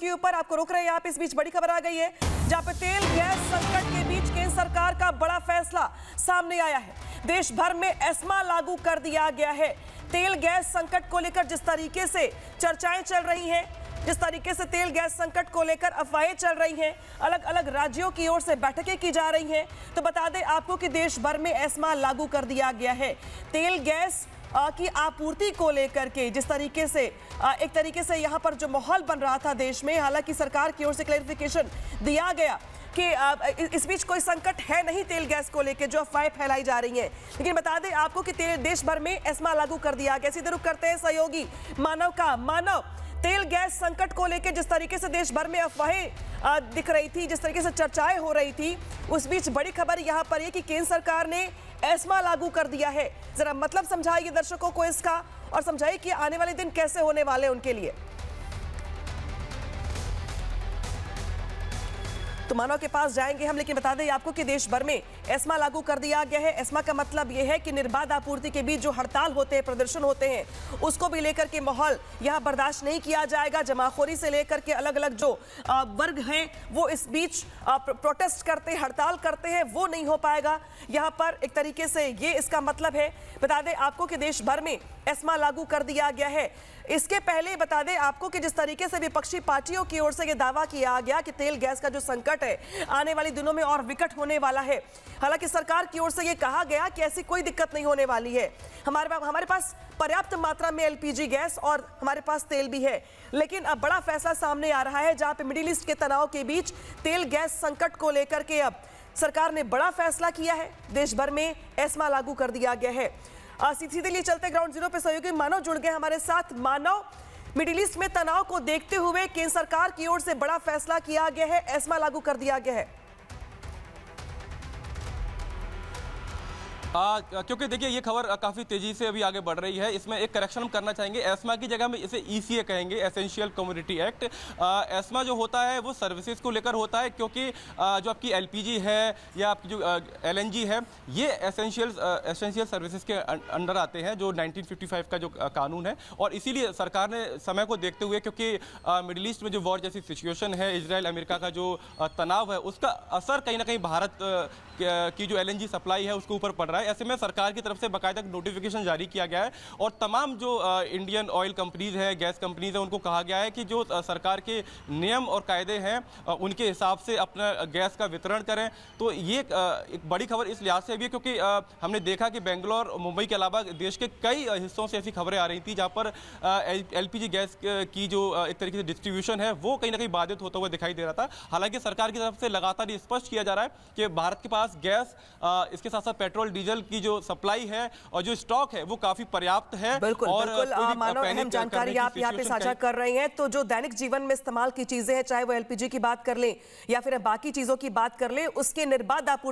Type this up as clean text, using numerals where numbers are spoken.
के ऊपर आपको रोक रहे हैं। आप इस बीच बड़ी खबर आ गई है जहां पे तेल गैस संकट के बीच केंद्र सरकार का बड़ा फैसला सामने आया है। देश भर में एस्मा लागू कर दिया गया है। तेल गैस संकट को लेकर जिस तरीके से चर्चाएं चल रही हैं, जिस तरीके से तेल गैस संकट को लेकर अफवाहें चल रही हैं, अलग अलग राज्यों की ओर से बैठकें की जा रही हैं, तो बता दें आपको कि देश भर में एस्मा लागू कर दिया गया है। तेल गैस की आपूर्ति को लेकर के जिस तरीके से एक तरीके से यहां पर जो माहौल बन रहा था देश में, हालांकि सरकार की ओर से क्लैरिफिकेशन दिया गया कि इस बीच कोई संकट है नहीं तेल गैस को लेकर जो अफवाहें फैलाई जा रही हैं, लेकिन बता दें आपको कि देश भर में एस्मा लागू कर दिया गया। सीधे रुख करते हैं सहयोगी मानव तेल गैस संकट को लेकर जिस तरीके से देश भर में अफवाहें दिख रही थी, जिस तरीके से चर्चाएं हो रही थी, उस बीच बड़ी खबर यहां पर है कि केंद्र सरकार ने एस्मा लागू कर दिया है। जरा मतलब समझाइए दर्शकों को इसका और समझाइए कि आने वाले दिन कैसे होने वाले उनके लिए। तो मानव के पास जाएंगे हम, लेकिन बता दें आपको कि देश भर में एस्मा लागू कर दिया गया है। एस्मा का मतलब यह है कि निर्बाध आपूर्ति के बीच जो हड़ताल होते हैं, प्रदर्शन होते हैं, उसको भी लेकर के माहौल यहां बर्दाश्त नहीं किया जाएगा। जमाखोरी से लेकर के अलग अलग जो वर्ग हैं वो इस बीच प्रोटेस्ट करते हैं, हड़ताल करते हैं, वो नहीं हो पाएगा यहां पर। एक तरीके से ये इसका मतलब है। बता दें आपको कि देश भर में एस्मा लागू कर दिया गया है। इसके पहले बता दें आपको कि जिस तरीके से विपक्षी पार्टियों की ओर से यह दावा किया गया कि तेल गैस का जो संकट है आने वाले दिनों में और विकट होने वाला है, हालांकि सरकार की ओर से यह कहा गया कि ऐसी कोई दिक्कत नहीं होने वाली है। हमारे पास पर्याप्त मात्रा में एलपीजी गैस और हमारे पास तेल भी है। लेकिन अब बड़ा फैसला सामने आ रहा है जहां पे मिडिल ईस्ट के तनाव के बीच तेल गैस संकट को लेकर के अब सरकार ने बड़ा फैसला किया है। देश भर में एस्मा लागू कर दिया गया है। सीधे लिए चलते ग्राउंड जीरो पे सहयोगी मानव जुड़ गए हमारे साथ। मानव, मिडिल ईस्ट में तनाव को देखते हुए केंद्र सरकार की ओर से बड़ा फैसला किया गया है, एस्मा लागू कर दिया गया है। क्योंकि देखिए ये खबर काफ़ी तेज़ी से अभी आगे बढ़ रही है। इसमें एक करेक्शन हम करना चाहेंगे। एस्मा की जगह में इसे ईसीए कहेंगे, एसेंशियल कमोडिटी एक्ट। एस्मा जो होता है वो सर्विसेज को लेकर होता है, क्योंकि जो आपकी एलपीजी है या आपकी जो एलएनजी है, ये एसेंशियल सर्विसेज के अंडर आते हैं, जो 1955 का जो कानून है। और इसीलिए सरकार ने समय को देखते हुए, क्योंकि मिडिल ईस्ट में जो वॉर जैसी सिचुएशन है, इजराइल अमेरिका का जो तनाव है, उसका असर कहीं ना कहीं भारत की जो एलएनजी सप्लाई है उसके ऊपर पड़ रहा है। ऐसे में सरकार की तरफ से बाकायदा नोटिफिकेशन जारी किया गया है और तमाम जो इंडियन ऑयल कंपनीज है, गैस कंपनीज है, उनको कहा गया है कि जो सरकार के नियम और कायदे हैं उनके हिसाब से अपना गैस का वितरण करें। तो ये एक बड़ी खबर इस लिहाज से भी है क्योंकि हमने देखा कि बेंगलोर, मुंबई के अलावा देश के कई हिस्सों से ऐसी खबरें आ रही थी जहाँ पर एलपीजी गैस की जो एक तरीके से डिस्ट्रीब्यूशन है वो कहीं ना कहीं बाधित होता हुआ दिखाई दे रहा था। हालांकि सरकार की तरफ से लगातार ये स्पष्ट किया जा रहा है कि भारत के पास गैस, इसके साथ साथ पेट्रोल डीजल की जो सप्लाई है और जो स्टॉक है वो काफी पर्याप्त है। बिल्कुल, और बिल्कुल मानव, अहम जानकारी आप यहाँ पे साझा कर रहे हैं। तो जो दैनिक जीवन में इस्तेमाल की चीजें हैं, चाहे वो एलपीजी की बात कर लें या फिर बाकी चीजों की बात कर लें, उसके निर्बाध आपूर्ति